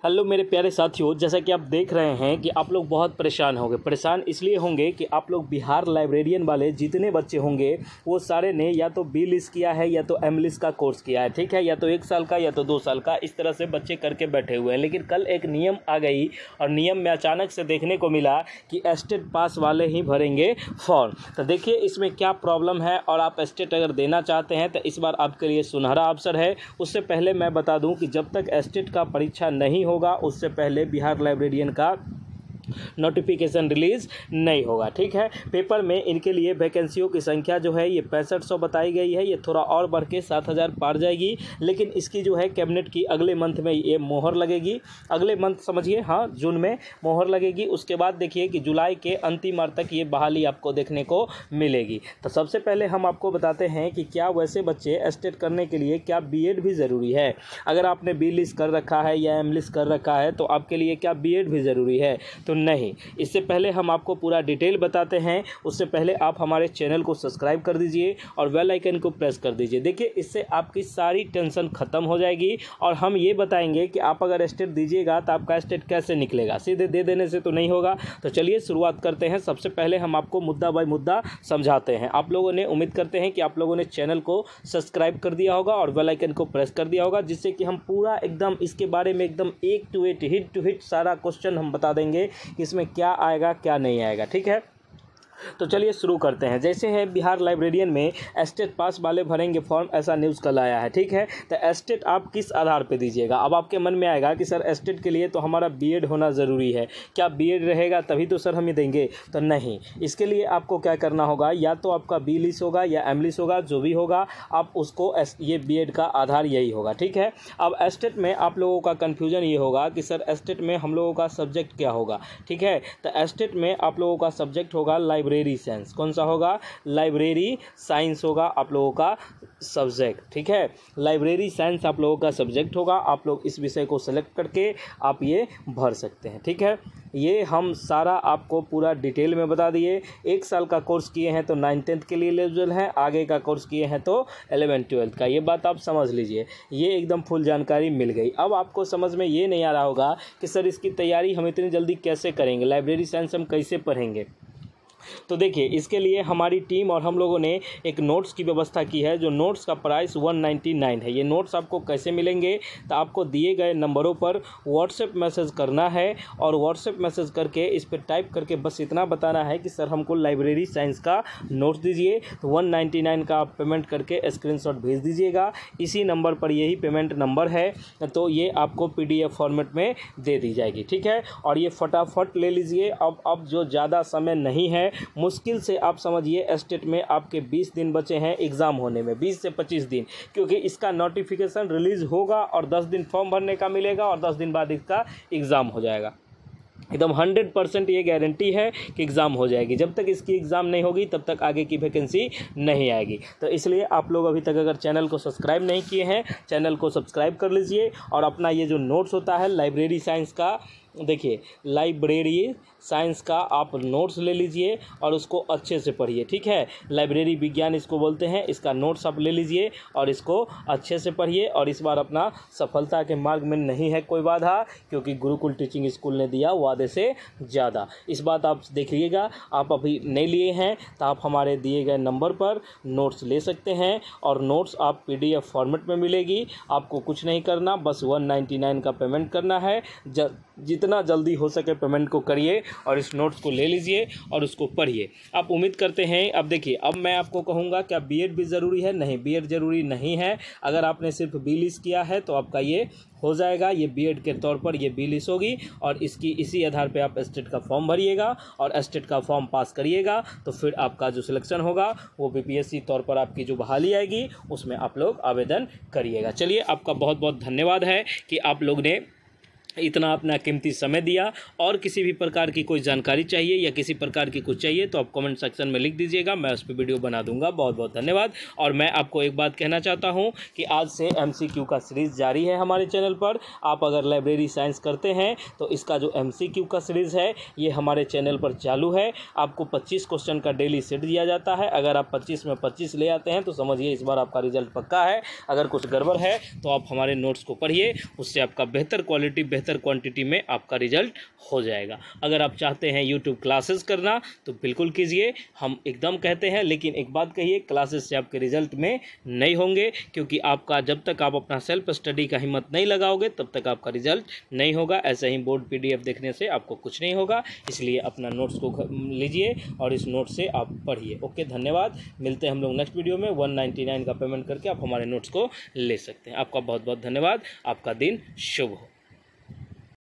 Hello मेरे प्यारे साथियों, जैसा कि आप देख रहे हैं कि आप लोग बहुत परेशान होंगे। परेशान इसलिए होंगे कि आप लोग बिहार लाइब्रेरियन वाले जितने बच्चे होंगे वो सारे ने या तो बी लिस्ट किया है या तो एम लिस्ट का कोर्स किया है, ठीक है, या तो 1 साल का या तो 2 साल का, इस तरह से बच्चे करके बैठे हुए हैं। लेकिन कल एक नियम आ गई और नियम में अचानक से देखने को मिला कि एस्टेट पास वाले ही भरेंगे फॉर्म। तो देखिए इसमें क्या प्रॉब्लम है, और आप एस्टेट अगर देना चाहते हैं तो इस बार आपके लिए सुनहरा अवसर है। उससे पहले मैं बता दूं कि जब तक एस्टेट का परीक्षा नहीं होगा उससे पहले बिहार लाइब्रेरियन का नोटिफिकेशन रिलीज़ नहीं होगा, ठीक है। पेपर में इनके लिए वैकेंसियों की संख्या जो है ये 6500 बताई गई है। ये थोड़ा और बढ़ के 7000 पार जाएगी, लेकिन इसकी जो है कैबिनेट की अगले मंथ में ये मोहर लगेगी। अगले मंथ समझिए, हाँ, जून में मोहर लगेगी। उसके बाद देखिए कि जुलाई के अंतिम अर्थ तक ये बहाली आपको देखने को मिलेगी। तो सबसे पहले हम आपको बताते हैं कि क्या वैसे बच्चे एस्टेट करने के लिए क्या बीएड भी ज़रूरी है। अगर आपने बी लिस्ट कर रखा है या एम लिस्ट कर रखा है तो आपके लिए क्या बीएड भी ज़रूरी है, तो नहीं। इससे पहले हम आपको पूरा डिटेल बताते हैं। उससे पहले आप हमारे चैनल को सब्सक्राइब कर दीजिए और बेल आइकन को प्रेस कर दीजिए। देखिए इससे आपकी सारी टेंशन ख़त्म हो जाएगी और हम ये बताएंगे कि आप अगर एस्टेट दीजिएगा तो आपका एस्टेट कैसे निकलेगा। सीधे दे देने से तो नहीं होगा। तो चलिए शुरुआत करते हैं। सबसे पहले हम आपको मुद्दा बाय मुद्दा समझाते हैं। आप लोगों ने, उम्मीद करते हैं कि आप लोगों ने चैनल को सब्सक्राइब कर दिया होगा और बेल आइकन को प्रेस कर दिया होगा, जिससे कि हम पूरा एकदम इसके बारे में एकदम 1 to 8 हिट टू हिट सारा क्वेश्चन हम बता देंगे कि इसमें क्या आएगा क्या नहीं आएगा, ठीक है। तो चलिए शुरू करते हैं। जैसे है बिहार लाइब्रेरियन में एस्टेट पास वाले भरेंगे फॉर्म, ऐसा न्यूज़ कल आया है, ठीक है। तो एस्टेट आप किस आधार पे दीजिएगा। अब आपके मन में आएगा कि सर एस्टेट के लिए तो हमारा बीएड होना ज़रूरी है, क्या बीएड रहेगा तभी तो सर हम ही देंगे, तो नहीं। इसके लिए आपको क्या करना होगा, या तो आपका बी लिस्ट होगा या एम लिस्ट होगा, जो भी होगा आप उसको ये बीएड का आधार यही होगा, ठीक है। अब एस्टेट में आप लोगों का कन्फ्यूजन ये होगा कि सर एस्टेट में हम लोगों का सब्जेक्ट क्या होगा, ठीक है। तो एस्टेट में आप लोगों का सब्जेक्ट होगा लाइब्रेरी साइंस। कौन सा होगा, लाइब्रेरी साइंस होगा आप लोगों का सब्जेक्ट, ठीक है। लाइब्रेरी साइंस आप लोगों का सब्जेक्ट होगा। आप लोग इस विषय को सेलेक्ट करके आप ये भर सकते हैं, ठीक है। ये हम सारा आपको पूरा डिटेल में बता दिए। 1 साल का कोर्स किए हैं तो 9th-10th के लिए एलिजिबल है, आगे का कोर्स किए हैं तो 11th-12th का। ये बात आप समझ लीजिए, ये एकदम फुल जानकारी मिल गई। अब आपको समझ में ये नहीं आ रहा होगा कि सर इसकी तैयारी हम इतनी जल्दी कैसे करेंगे, लाइब्रेरी साइंस हम कैसे पढ़ेंगे। तो देखिए इसके लिए हमारी टीम और हम लोगों ने एक नोट्स की व्यवस्था की है, जो नोट्स का प्राइस 199 है। ये नोट्स आपको कैसे मिलेंगे, तो आपको दिए गए नंबरों पर व्हाट्सएप मैसेज करना है और व्हाट्सएप मैसेज करके इस पर टाइप करके बस इतना बताना है कि सर हमको लाइब्रेरी साइंस का नोट्स दीजिए। तो 199 का आप पेमेंट करके स्क्रीनशॉट भेज दीजिएगा। इसी नंबर पर यही पेमेंट नंबर है, तो ये आपको PDF फॉर्मेट में दे दी जाएगी, ठीक है। और ये फटाफट ले लीजिए। अब जो ज़्यादा समय नहीं है, मुश्किल से आप समझिए एस्टेट में आपके 20 दिन बचे हैं एग्ज़ाम होने में, 20 से 25 दिन, क्योंकि इसका नोटिफिकेशन रिलीज़ होगा और 10 दिन फॉर्म भरने का मिलेगा और 10 दिन बाद इसका एग्ज़ाम हो जाएगा। एकदम 100% ये गारंटी है कि एग्ज़ाम हो जाएगी। जब तक इसकी एग्ज़ाम नहीं होगी तब तक आगे की वैकेंसी नहीं आएगी। तो इसलिए आप लोग अभी तक अगर चैनल को सब्सक्राइब नहीं किए हैं, चैनल को सब्सक्राइब कर लीजिए और अपना ये जो नोट्स होता है लाइब्रेरी साइंस का, देखिए लाइब्रेरी साइंस का आप नोट्स ले लीजिए और उसको अच्छे से पढ़िए, ठीक है। लाइब्रेरी विज्ञान इसको बोलते हैं। इसका नोट्स आप ले लीजिए और इसको अच्छे से पढ़िए। और इस बार अपना सफलता के मार्ग में नहीं है कोई बाधा, क्योंकि गुरुकुल टीचिंग स्कूल ने दिया वादे से ज़्यादा। इस बात आप देखिएगा। आप अभी नहीं लिए हैं तो आप हमारे दिए गए नंबर पर नोट्स ले सकते हैं और नोट्स आप PDF फॉर्मेट में मिलेगी। आपको कुछ नहीं करना, बस 199 का पेमेंट करना है। जितना जल्दी हो सके पेमेंट को करिए और इस नोट्स को ले लीजिए और उसको पढ़िए। आप उम्मीद करते हैं। अब देखिए, अब मैं आपको कहूँगा क्या बीएड भी ज़रूरी है, नहीं, बीएड ज़रूरी नहीं है। अगर आपने सिर्फ बी लिस्ट किया है तो आपका ये हो जाएगा। ये बीएड के तौर पर ये बी लिस्ट होगी और इसी आधार पे आप एस्टेट का फॉर्म भरिएगा और एस्टेट का फॉर्म पास करिएगा तो फिर आपका जो सिलेक्शन होगा वो BPSC तौर पर आपकी जो बहाली आएगी उसमें आप लोग आवेदन करिएगा। चलिए, आपका बहुत बहुत धन्यवाद है कि आप लोग ने इतना अपना कीमती समय दिया। और किसी भी प्रकार की कोई जानकारी चाहिए या किसी प्रकार की कुछ चाहिए तो आप कमेंट सेक्शन में लिख दीजिएगा, मैं उस पर वीडियो बना दूंगा। बहुत बहुत धन्यवाद। और मैं आपको एक बात कहना चाहता हूं कि आज से MCQ का सीरीज़ जारी है हमारे चैनल पर। आप अगर लाइब्रेरी साइंस करते हैं तो इसका जो MCQ का सीरीज़ है ये हमारे चैनल पर चालू है। आपको 25 क्वेश्चन का डेली सेट दिया जाता है। अगर आप 25 में 25 ले आते हैं तो समझिए इस बार आपका रिजल्ट पक्का है। अगर कुछ गड़बड़ है तो आप हमारे नोट्स को पढ़िए, उससे आपका बेहतर क्वालिटी, बेहतर बेहतर क्वांटिटी में आपका रिजल्ट हो जाएगा। अगर आप चाहते हैं यूट्यूब क्लासेस करना तो बिल्कुल कीजिए, हम एकदम कहते हैं, लेकिन एक बात कहिए, क्लासेस से आपके रिजल्ट में नहीं होंगे, क्योंकि आपका जब तक आप अपना सेल्फ स्टडी का हिम्मत नहीं लगाओगे तब तक आपका रिजल्ट नहीं होगा। ऐसे ही बोर्ड PDF देखने से आपको कुछ नहीं होगा। इसलिए अपना नोट्स को लीजिए और इस नोट से आप पढ़िए। ओके, धन्यवाद। मिलते हैं हम लोग नेक्स्ट वीडियो में। 199 का पेमेंट करके आप हमारे नोट्स को ले सकते हैं। आपका बहुत बहुत धन्यवाद। आपका दिन शुभ हो।